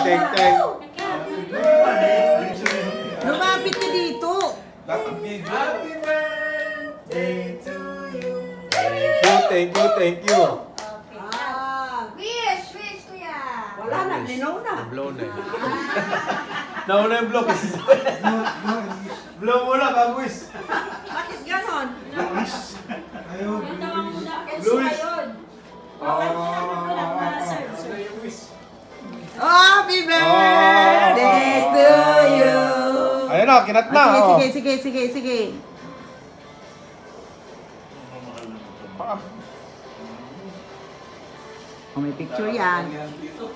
teng. Lumapit ka dito. Happy birthday to you. Thank you. Wish kuya. Wala na, linaw na. Blow na. Nauna yung blow kasi. Blow mo na, kagwis. Bakit ganon? Ayun. Luis. Happy birthday to you. Ayun na, kinat na. Sige. Oh, may picture yan.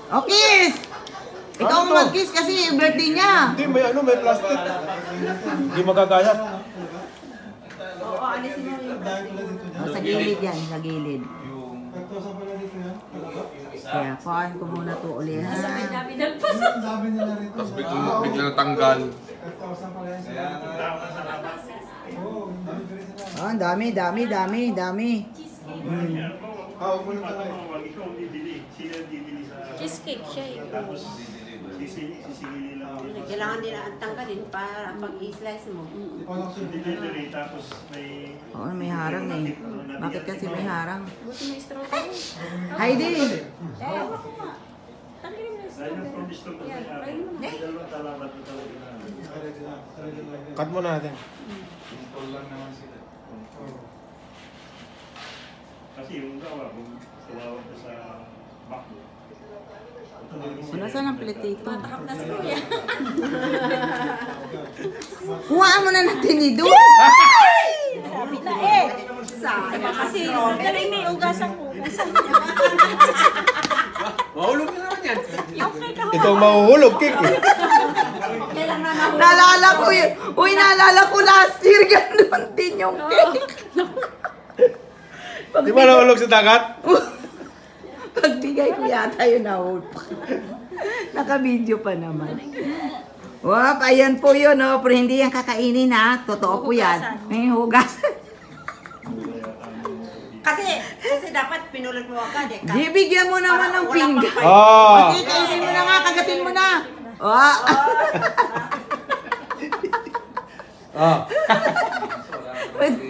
Oh, kiss! Ikaw ang mag-kiss kasi birthday niya. Hindi, may plastic. Hindi magagayat. Oo, alisin mo yung plastic. Sa gilid yan, sa gilid. Kaya, kuhaan ko muna to ulit. Tapos bigla natanggal. Oh, dami. Cheesecake siya eh. Kailangan din ang tanggalin para pag-i-slice mo. Oo, may harang eh. Bakit kasi may harang? Gusto mo strawberry? Heidi! Tanggalin mo yung strawberry. Yan, try mo na. Cut mo na natin. Kasi yung gawa, kung tuwawag ko sa bakbo. Saan ang platito? Matakap na si Kuya. Kuhaan mo na natin ni Doon! Sabi na eh. Sabi kasi, galing may ugasan ko. Mahulog na naman yan. Okay ka. Ikaw mahuhulog, Kik. Kailan na nahulog? Naalala ko yun. Uy, naalala ko last year. Ganon din yung cake. Di ba nahulog sa dagat? Pagbigay ko yata yun nahulog. Naka-video pa naman. Wap, ayan po yun, no? Pero hindi yan kakainin, ha? Totoo po yan. May hugas. Kasi dapat pinulot mo agad eh. Bibigyan mo naman ng pinggan. Oh. Okay, kainin mo na nga, kagatin mo na. Oh.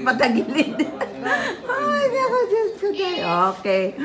Patagilid. Ay, naku, Diyos ko tayo. Okay.